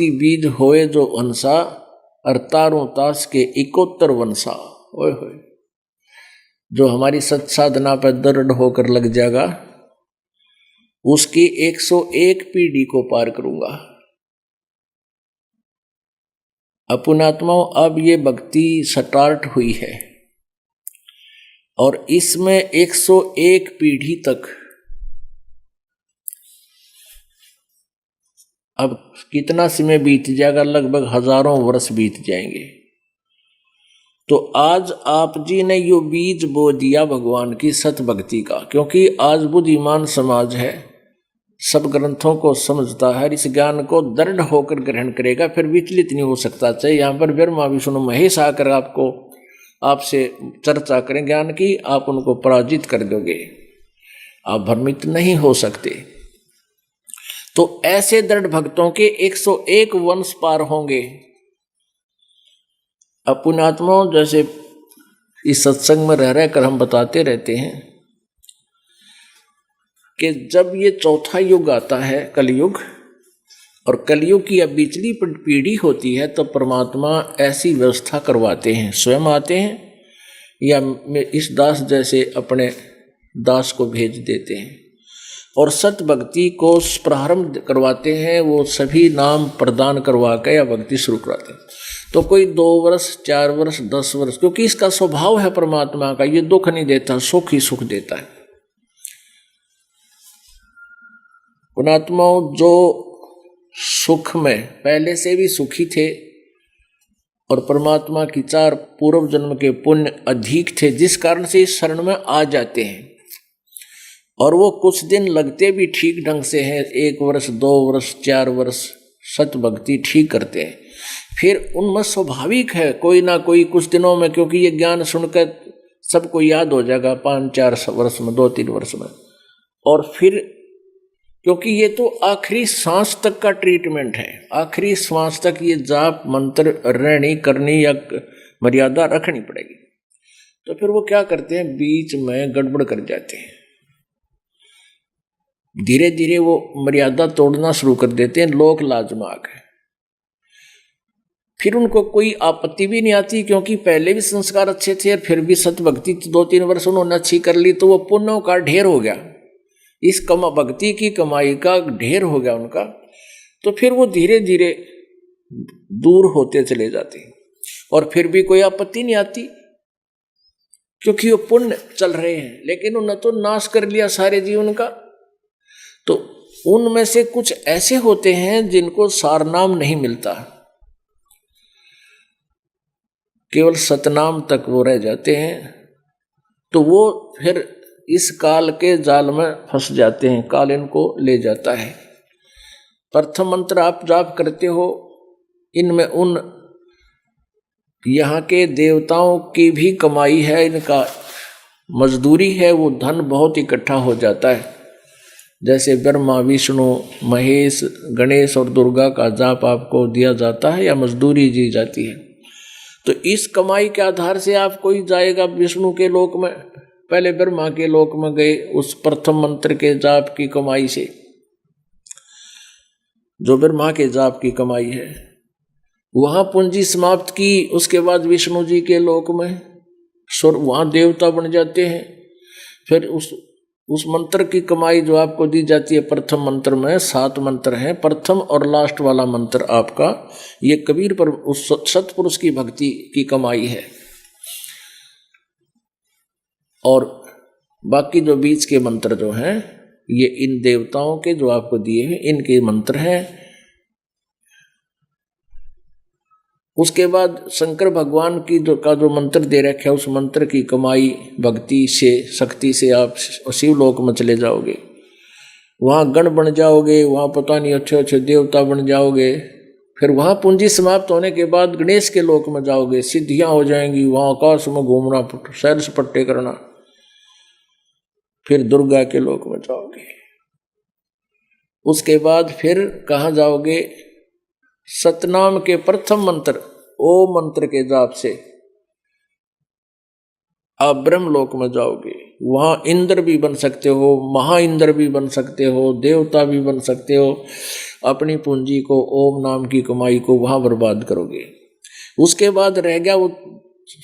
भक्ति बीज होए जो अंसा, और तारों तास के 71 वंशा। ओए होए, जो हमारी सत साधना पर दृढ़ होकर लग जाएगा उसकी 101 पीढ़ी को पार करूंगा। अपुणात्माओं, अब ये भक्ति स्टार्ट हुई है और इसमें 101 पीढ़ी तक, अब कितना समय बीत जाएगा, लगभग हजारों वर्ष बीत जाएंगे। तो आज आप जी ने यो बीज बो दिया भगवान की सत भक्ति का, क्योंकि आज बुद्धिमान समाज है, सब ग्रंथों को समझता है, इस ज्ञान को दृढ़ होकर ग्रहण करेगा, फिर विचलित नहीं हो सकता। चाहे यहाँ पर ब्रह्मा विष्णु महेश आकर आपसे चर्चा करें ज्ञान की, आप उनको पराजित कर दोगे, आप भ्रमित नहीं हो सकते। तो ऐसे दृढ़ भक्तों के 101 वंश पार होंगे। अपुणात्माओं, जैसे इस सत्संग में रह कर हम बताते रहते हैं कि जब ये चौथा युग आता है, कलयुग, और कलयुग की अब बिचली पीढ़ी होती है, तो परमात्मा ऐसी व्यवस्था करवाते हैं, स्वयं आते हैं या इस दास जैसे अपने दास को भेज देते हैं और सत भक्ति को प्रारंभ करवाते हैं। वो सभी नाम प्रदान करवा के या भक्ति शुरू कराते हैं। तो कोई 2 वर्ष, 4 वर्ष, 10 वर्ष, क्योंकि इसका स्वभाव है परमात्मा का, ये दुख नहीं देता, सुख ही सुख देता है। पुणात्माओं, जो सुख में पहले से भी सुखी थे और परमात्मा की 4 पूर्व जन्म के पुण्य अधिक थे, जिस कारण से इस शरण में आ जाते हैं, और वो कुछ दिन लगते भी ठीक ढंग से हैं, 1 वर्ष, 2 वर्ष, 4 वर्ष सत भक्ति ठीक करते हैं। फिर उनमें स्वाभाविक है कोई ना कोई कुछ दिनों में, क्योंकि ये ज्ञान सुनकर सबको याद हो जाएगा 5-4 वर्ष में, 2-3 वर्ष में, और फिर क्योंकि ये तो आखिरी सांस तक का ट्रीटमेंट है, आखिरी सांस तक ये जाप मंत्र रहनी करनी या मर्यादा रखनी पड़ेगी। तो फिर वो क्या करते हैं, बीच में गड़बड़ कर जाते हैं, धीरे धीरे वो मर्यादा तोड़ना शुरू कर देते हैं, लोक लाजमाग है। फिर उनको कोई आपत्ति भी नहीं आती, क्योंकि पहले भी संस्कार अच्छे थे और फिर भी सत भक्ति 2-3 वर्ष उन्होंने अच्छी कर ली, तो वो पुण्यों का ढेर हो गया, इस भक्ति की कमाई का ढेर हो गया उनका। तो फिर वो धीरे धीरे दूर होते चले जाते हैं और फिर भी कोई आपत्ति नहीं आती, क्योंकि वो पुण्य चल रहे हैं। लेकिन उन्होंने तो नाश कर लिया सारे जीवन का। तो उनमें से कुछ ऐसे होते हैं जिनको सारनाम नहीं मिलता, केवल सतनाम तक वो रह जाते हैं। तो वो फिर इस काल के जाल में फंस जाते हैं, काल इनको ले जाता है। प्रथम मंत्र आप जाप करते हो, इनमें उन यहाँ के देवताओं की भी कमाई है, इनका मजदूरी है, वो धन बहुत इकट्ठा हो जाता है। जैसे ब्रह्मा विष्णु महेश गणेश और दुर्गा का जाप आपको दिया जाता है या मजदूरी दी जाती है, तो इस कमाई के आधार से आप कोई जाएगा विष्णु के लोक में, पहले ब्रह्मा के लोक में गए उस प्रथम मंत्र के जाप की कमाई से, जो ब्रह्मा के जाप की कमाई है, वहां पूंजी समाप्त की। उसके बाद विष्णु जी के लोक में वहां देवता बन जाते हैं। फिर उस मंत्र की कमाई जो आपको दी जाती है, प्रथम मंत्र में 7 मंत्र हैं, प्रथम और लास्ट वाला मंत्र आपका ये कबीर पर उस सतपुरुष की भक्ति की कमाई है। और बाकी जो बीच के मंत्र जो हैं ये इन देवताओं के जो आपको दिए हैं इनके मंत्र हैं। उसके बाद शंकर भगवान की जो मंत्र दे रखे है, उस मंत्र की कमाई भक्ति से शक्ति से आप शिवलोक में चले जाओगे, वहाँ गण बन जाओगे, वहाँ पता नहीं अच्छे अच्छे देवता बन जाओगे। फिर वहाँ पूंजी समाप्त होने के बाद गणेश के लोक में जाओगे, सिद्धियाँ हो जाएंगी, वहाँ आकाश में घूमना, सैर सपट्टे करना। फिर दुर्गा के लोक में जाओगे। उसके बाद फिर कहाँ जाओगे, सतनाम के प्रथम मंत्र ओम मंत्र के जाप से आप ब्रह्मलोक में जाओगे, वहाँ इंद्र भी बन सकते हो, महा इंद्र भी बन सकते हो, देवता भी बन सकते हो। अपनी पूंजी को, ओम नाम की कमाई को वहाँ बर्बाद करोगे। उसके बाद रह गया वो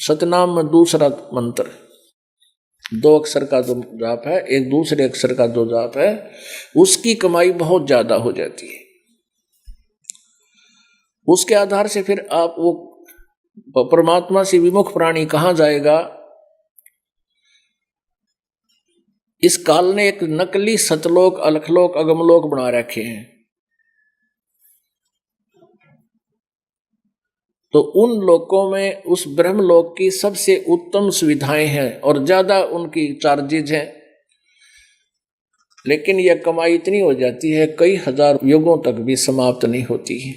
सतनाम में दूसरा मंत्र, 2 अक्षर का जो जाप है, एक दूसरे अक्षर का जो जाप है, उसकी कमाई बहुत ज्यादा हो जाती है। उसके आधार से फिर आप वो परमात्मा से विमुख प्राणी कहाँ जाएगा। इस काल ने एक नकली सतलोक, अलखलोक, अगमलोक बना रखे हैं। तो उन लोकों में उस ब्रह्मलोक की सबसे उत्तम सुविधाएं हैं और ज्यादा उनकी चार्जेज हैं, लेकिन यह कमाई इतनी हो जाती है कई हजार युगों तक भी समाप्त नहीं होती है।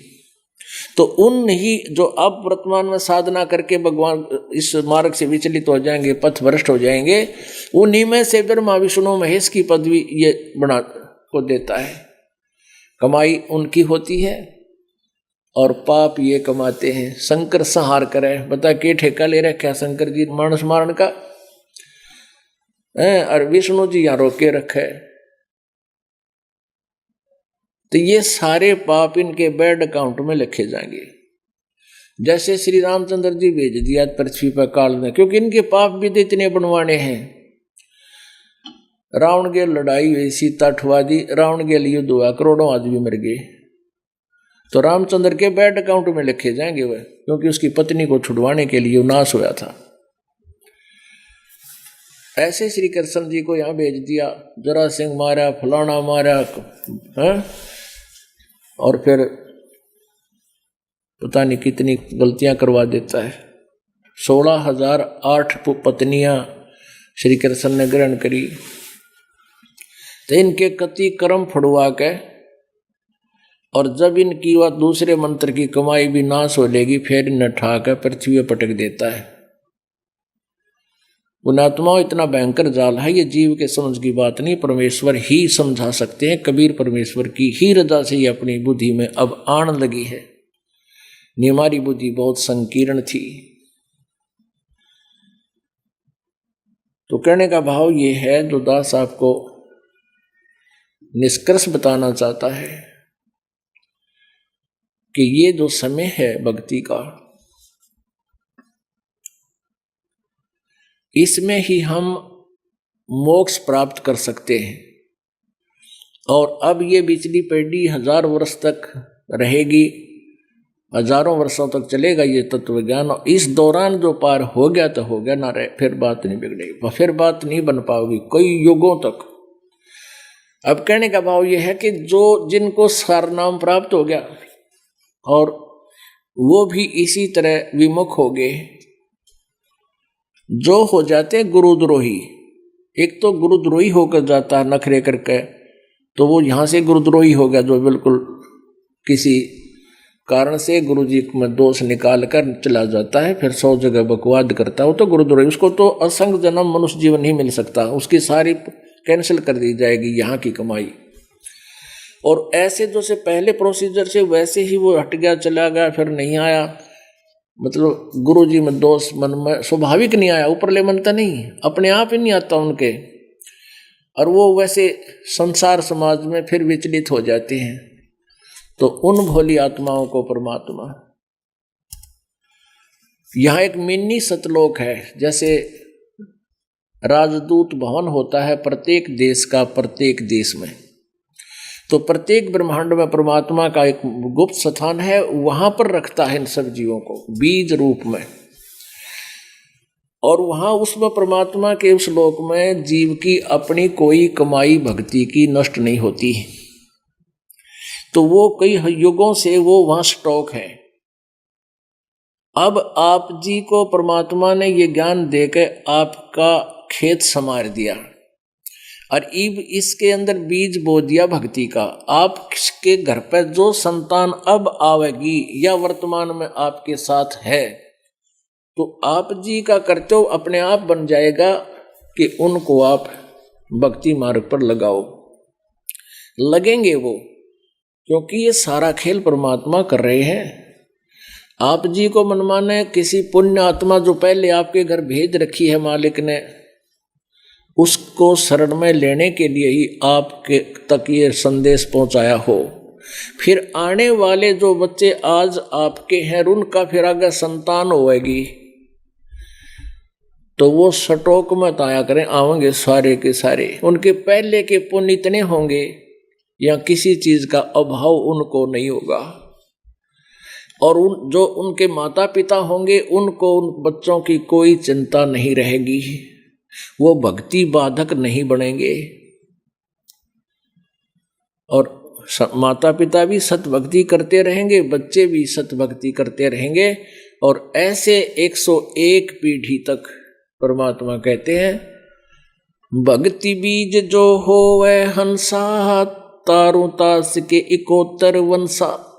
तो उन ही जो अब वर्तमान में साधना करके भगवान इस मार्ग से विचलित हो जाएंगे, पथ भ्रष्ट हो जाएंगे, उन्हीं में से ब्रह्मा विष्णु महेश की पदवी ये बना को देता है। कमाई उनकी होती है और पाप ये कमाते हैं। शंकर संहार करे, बता के ठेका ले रखा है शंकर जी मानस मारण का, और विष्णु जी यहाँ रोके रखा है। तो ये सारे पाप इनके बैंक अकाउंट में लिखे जाएंगे। जैसे श्री रामचंद्र जी भेज दिया पृथ्वी पर काल में, क्योंकि इनके पाप भी तो इतने बनवाने हैं। रावण के लड़ाई हुई, सीता ठुआ दी, रावण के लिए युद्ध, करोड़ों आदमी मर गए। तो रामचंद्र के बैंक अकाउंट में लिखे जाएंगे वह, क्योंकि उसकी पत्नी को छुड़वाने के लिए नाश हुआ था। ऐसे श्री कृष्ण जी को यहाँ भेज दिया, जरा सिंह मारा, फलाना मारा, है? और फिर पता नहीं कितनी गलतियां करवा देता है। 16,008 पत्नियां श्री कृष्ण ने ग्रहण करी। तो इनके कति कर्म फड़वा के, और जब इनकी वह दूसरे मंत्र की कमाई भी नाश हो लेगी, फिर इन्हें ठाकर पृथ्वी पर पटक देता है। पुणात्मा इतना भयंकर जाल है, ये जीव के समझ की बात नहीं, परमेश्वर ही समझा सकते हैं। कबीर परमेश्वर की ही रजा से ये अपनी बुद्धि में अब आने लगी है। हमारी बुद्धि बहुत संकीर्ण थी। तो कहने का भाव ये है, जो दास आपको निष्कर्ष बताना चाहता है कि ये जो समय है भक्ति का, इसमें ही हम मोक्ष प्राप्त कर सकते हैं। और अब ये बिचली पीढ़ी 1000 वर्ष तक रहेगी, हजारों वर्षों तक चलेगा ये तत्व ज्ञान। और इस दौरान जो पार हो गया तो हो गया, ना रहे फिर बात नहीं बिगड़ेगी, फिर बात नहीं बन पाओगी कई युगों तक। अब कहने का भाव ये है कि जो जिनको सारनाम प्राप्त हो गया और वो भी इसी तरह विमुख हो गए, जो हो जाते गुरुद्रोही। एक तो गुरुद्रोही होकर जाता है नखरे करके, तो वो यहाँ से गुरुद्रोही हो गया, जो बिल्कुल किसी कारण से गुरु जी में दोष निकाल कर चला जाता है, फिर 100 जगह बकवाद करता है, वो तो गुरुद्रोही। उसको तो असंग जन्म मनुष्य जीवन नहीं मिल सकता, उसकी सारी कैंसिल कर दी जाएगी यहाँ की कमाई। और ऐसे जो से पहले प्रोसीजर से वैसे ही वो हट गया, चला गया, फिर नहीं आया, मतलब गुरु जी में दोष मन में स्वाभाविक नहीं आया, ऊपरले मनता नहीं, अपने आप ही नहीं आता उनके, और वो वैसे संसार समाज में फिर विचलित हो जाते हैं। तो उन भोली आत्माओं को परमात्मा, यहाँ एक मिनी सतलोक है। जैसे राजदूत भवन होता है प्रत्येक देश का, प्रत्येक देश में, तो प्रत्येक ब्रह्मांड में परमात्मा का एक गुप्त स्थान है, वहां पर रखता है इन सब जीवों को बीज रूप में। और वहां उसमें परमात्मा के उस लोक में जीव की अपनी कोई कमाई भक्ति की नष्ट नहीं होती है। तो वो कई युगों से वो वहां स्टॉक है। अब आप जी को परमात्मा ने ये ज्ञान देकर आपका खेत संवार दिया, और इब इसके अंदर बीज बो दिया भक्ति का। आपके घर पर जो संतान अब आवेगी या वर्तमान में आपके साथ है, तो आप जी का कर्तव्य अपने आप बन जाएगा कि उनको आप भक्ति मार्ग पर लगाओ। लगेंगे वो, क्योंकि ये सारा खेल परमात्मा कर रहे हैं। आप जी को मनमाने किसी पुण्य आत्मा जो पहले आपके घर भेज रखी है मालिक ने, उसको शरण में लेने के लिए ही आपके तक ये संदेश पहुंचाया हो। फिर आने वाले जो बच्चे आज आपके हैं उनका फिर आगे संतान होएगी तो वो सटोक मत आया करें, आवेंगे सारे के सारे। उनके पहले के पुण्य इतने होंगे या किसी चीज का अभाव उनको नहीं होगा। और जो उनके माता पिता होंगे उनको उन बच्चों की कोई चिंता नहीं रहेगी, वो भक्ति बाधक नहीं बनेंगे। और माता पिता भी सतभक्ति करते रहेंगे, बच्चे भी सतभक्ति करते रहेंगे। और ऐसे 101 पीढ़ी तक परमात्मा कहते हैं, भक्ति बीज जो हो वह हंसा, तारू तास के 71 वंशा।